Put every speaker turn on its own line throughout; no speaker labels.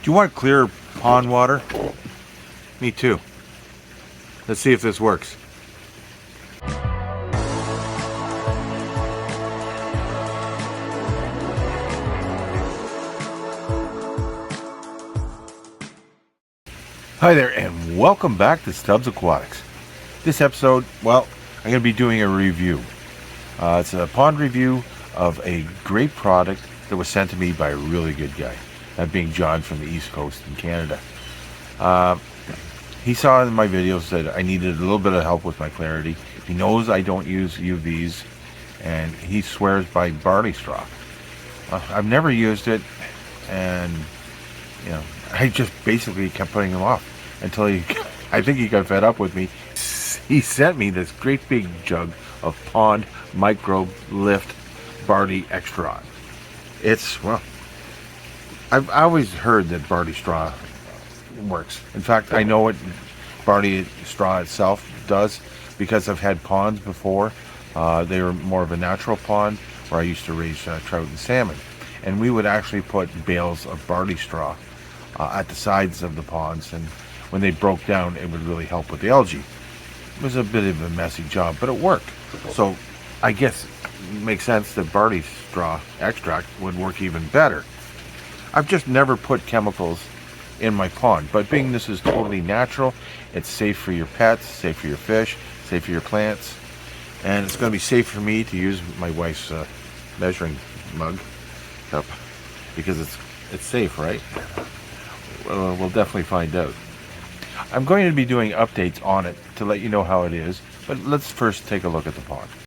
Do you want clear pond water? Me too. Let's see if this works. Hi there, and welcome back to Stubbs Aquatics. This episode, well, I'm going to be doing a review. It's a pond review of a great product that was sent to me by a really good guy, that being John from the East Coast in Canada. He saw in my videos that I needed a little bit of help with my clarity. He knows I don't use UVs, and he swears by barley straw. I've never used it, and I just basically kept putting him off until I think he got fed up with me. He sent me this great big jug of pond Microbe Lift Barley Extract. I've always heard that barley straw works. In fact, I know what barley straw itself does because I've had ponds before. They were more of a natural pond where I used to raise trout and salmon. And we would actually put bales of barley straw at the sides of the ponds, and when they broke down, it would really help with the algae. It was a bit of a messy job, but it worked. So I guess it makes sense that barley straw extract would work even better. I've just never put chemicals in my pond, but being this is totally natural, it's safe for your pets, safe for your fish, safe for your plants, and it's going to be safe for me to use my wife's measuring mug cup because it's safe, right? We'll definitely find out. I'm going to be doing updates on it to let you know how it is, but let's first take a look at the pond. To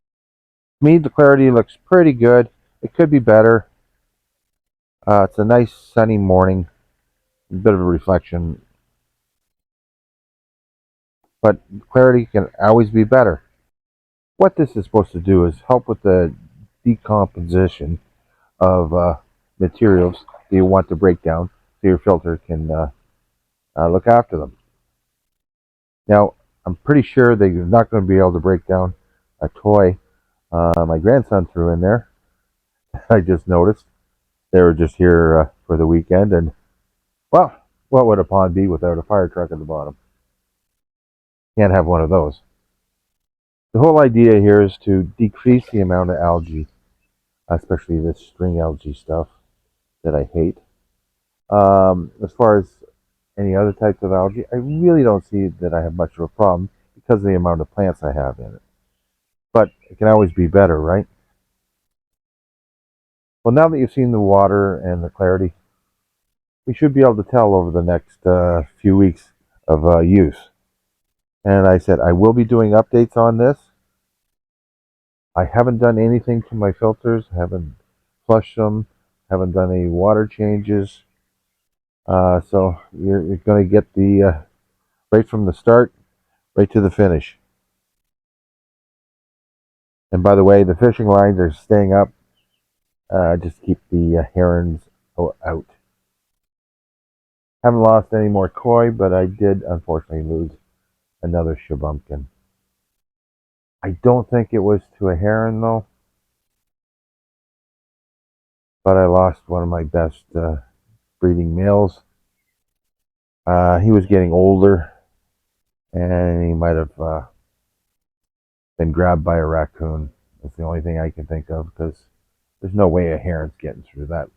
me, the clarity looks pretty good. It could be better. It's a nice sunny morning, a bit of a reflection, but clarity can always be better. What this is supposed to do is help with the decomposition of materials that you want to break down so your filter can look after them. Now, I'm pretty sure that you're not going to be able to break down a toy my grandson threw in there. I just noticed. They were just here for the weekend, and, well, what would a pond be without a fire truck at the bottom? Can't have one of those. The whole idea here is to decrease the amount of algae, especially this string algae stuff that I hate. As far as any other types of algae, I really don't see that I have much of a problem because of the amount of plants I have in it. But it can always be better, right? Well, now that you've seen the water and the clarity, we should be able to tell over the next few weeks of use. And I said I will be doing updates on this. I haven't done anything to my filters, haven't flushed them, haven't done any water changes. So you're going to get the right from the start, right to the finish. And by the way, the fishing lines are staying up. Just keep the herons out. Haven't lost any more koi, but I did unfortunately lose another shabumpkin. I don't think it was to a heron though, but I lost one of my best breeding males. He was getting older, and he might have been grabbed by a raccoon. That's the only thing I can think of, because there's no way a heron's getting through that.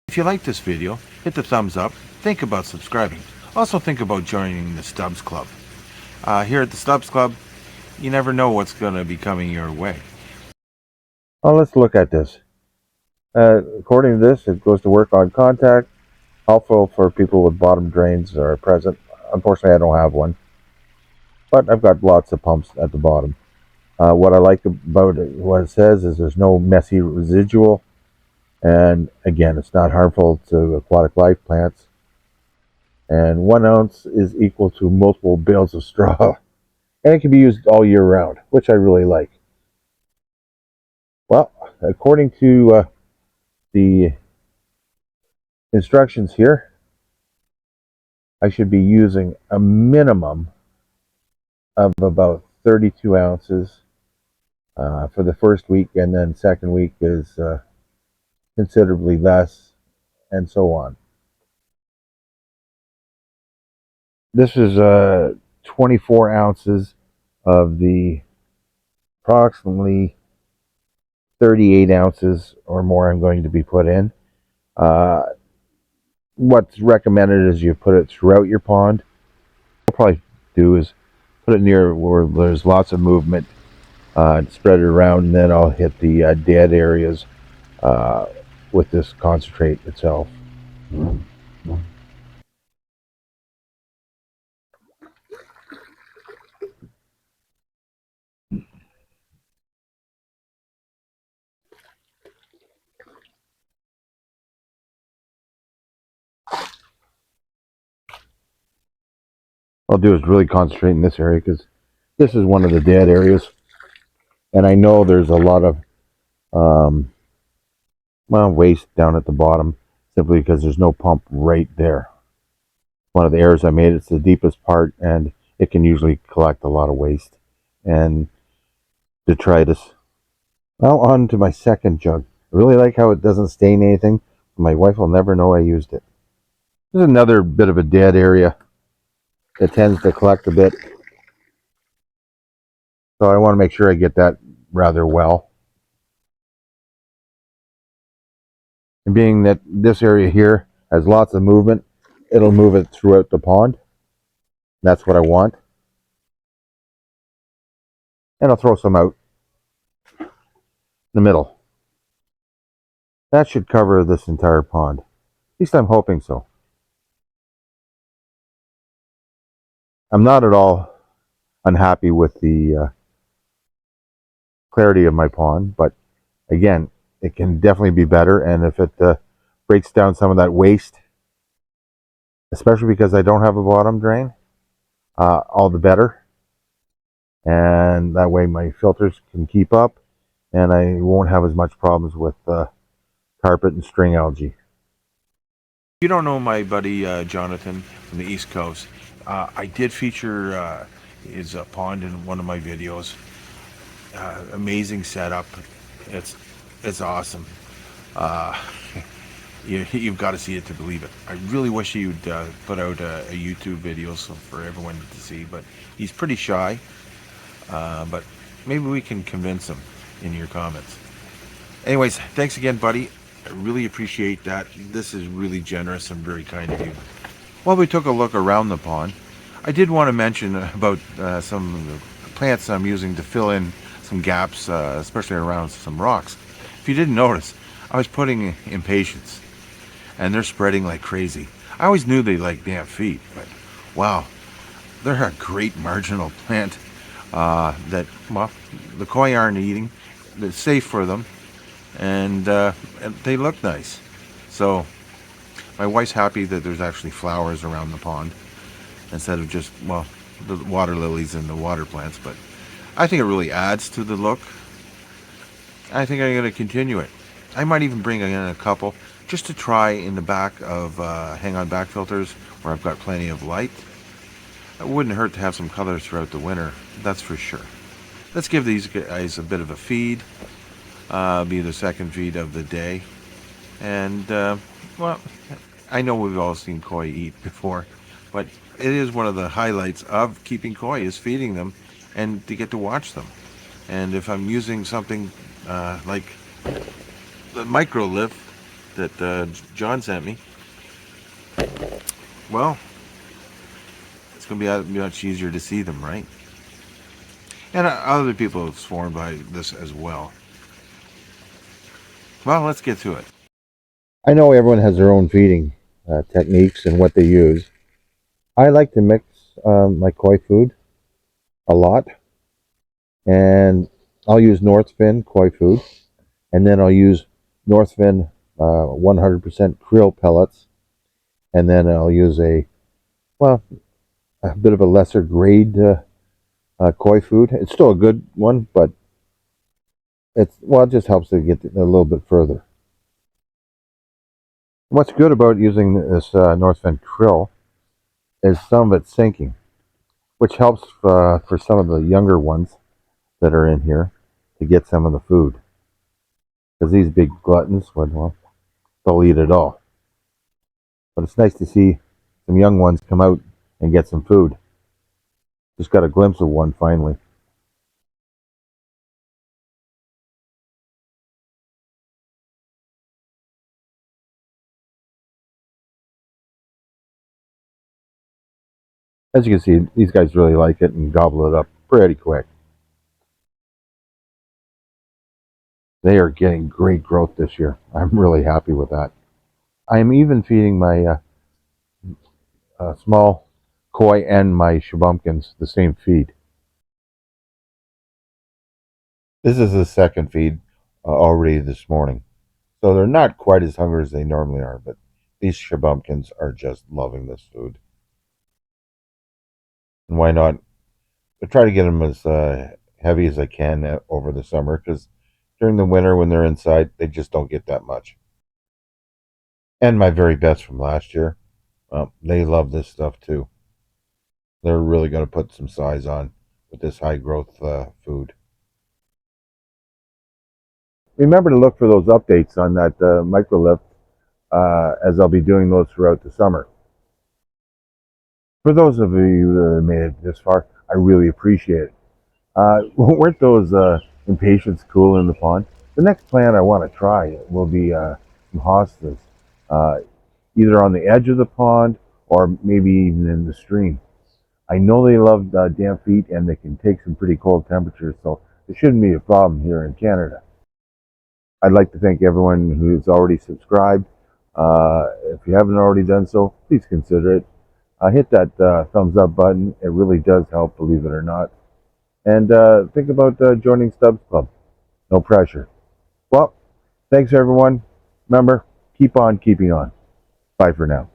If you like this video, hit the thumbs up, think about subscribing. Also think about joining the Stubbs Club. Here at the Stubbs Club, you never know what's going to be coming your way. Well, let's look at this. According to this, it goes to work on contact, helpful for people with bottom drains are present. Unfortunately, I don't have one, but I've got lots of pumps at the bottom. What I like about it, what it says is there's no messy residual, and again, it's not harmful to aquatic life plants. And 1 ounce is equal to multiple bales of straw, and it can be used all year round, which I really like. Well, according to the instructions here, I should be using a minimum of about 32 ounces for the first week, and then second week is considerably less, and so on. This is 24 ounces of the approximately 38 ounces or more I'm going to be put in. What's recommended is you put it throughout your pond. What I'll probably do is put it near where there's lots of movement, spread it around, and then I'll hit the dead areas with this concentrate itself. What I'll do is really concentrate in this area because this is one of the dead areas, and I know there's a lot of waste down at the bottom simply because there's no pump right there. One of the errors I made, it's the deepest part, and it can usually collect a lot of waste and detritus. Now on to my second jug. I really like how it doesn't stain anything. My wife will never know I used it. There's another bit of a dead area that tends to collect a bit, so I want to make sure I get that rather well. And being that this area here has lots of movement, it'll move it throughout the pond. That's what I want. And I'll throw some out in the middle. That should cover this entire pond. At least I'm hoping so. I'm not at all unhappy with the clarity of my pond, but again, it can definitely be better. And if it breaks down some of that waste, especially because I don't have a bottom drain, all the better. And that way my filters can keep up and I won't have as much problems with carpet and string algae. If you don't know my buddy Jonathan from the East Coast, I did feature his pond in one of my videos. Amazing setup. It's awesome. You've got to see it to believe it. I really wish you'd put out a YouTube video for everyone to see, but he's pretty shy. But maybe we can convince him in your comments. Anyways, thanks again, buddy. I really appreciate that. This is really generous and very kind of you. While we took a look around the pond, I did want to mention about some of the plants I'm using to fill in some gaps, especially around some rocks. If you didn't notice, I was putting impatiens, and they're spreading like crazy. I always knew they liked damp feet, but wow, they're a great marginal plant that, well, the koi aren't eating. They're safe for them, and they look nice. So my wife's happy that there's actually flowers around the pond instead of just, well, the water lilies and the water plants. But I think it really adds to the look. I think I'm going to continue it. I might even bring in a couple just to try in the back of hang-on back filters where I've got plenty of light. It wouldn't hurt to have some color throughout the winter, that's for sure. Let's give these guys a bit of a feed. Be the second feed of the day. And, well, I know we've all seen koi eat before, but it is one of the highlights of keeping koi is feeding them and to get to watch them. And if I'm using something like the Microbe Lift that John sent me, well, it's going to be much easier to see them, right? And other people have sworn by this as well. Well, let's get to it. I know everyone has their own feeding techniques and what they use. I like to mix my koi food a lot, and I'll use Northfin koi food, and then I'll use Northfin 100% krill pellets, and then I'll use a bit of a lesser grade koi food. It's still a good one, but it just helps to get a little bit further. What's good about using this Northfin krill is some of it's sinking, which helps for some of the younger ones that are in here to get some of the food. Because these big gluttons, well, they'll eat it all. But it's nice to see some young ones come out and get some food. Just got a glimpse of one finally. As you can see, these guys really like it and gobble it up pretty quick. They are getting great growth this year. I'm really happy with that. I am even feeding my small koi and my shabumpkins the same feed. This is the second feed already this morning. So they're not quite as hungry as they normally are, but these shabumpkins are just loving this food. And why not? I try to get them as heavy as I can over the summer because during the winter when they're inside, they just don't get that much. And my very best from last year, they love this stuff too. They're really going to put some size on with this high growth food. Remember to look for those updates on that microlift as I'll be doing those throughout the summer. For those of you that made it this far, I really appreciate it. Weren't those impatiens cool in the pond? The next plant I want to try will be some hostas, uh, either on the edge of the pond or maybe even in the stream. I know they love damp feet and they can take some pretty cold temperatures, so it shouldn't be a problem here in Canada. I'd like to thank everyone who's already subscribed. If you haven't already done so, please consider it. Hit that thumbs up button. It really does help, believe it or not. And think about joining Stubbs Club. No pressure. Well, thanks everyone. Remember, keep on keeping on. Bye for now.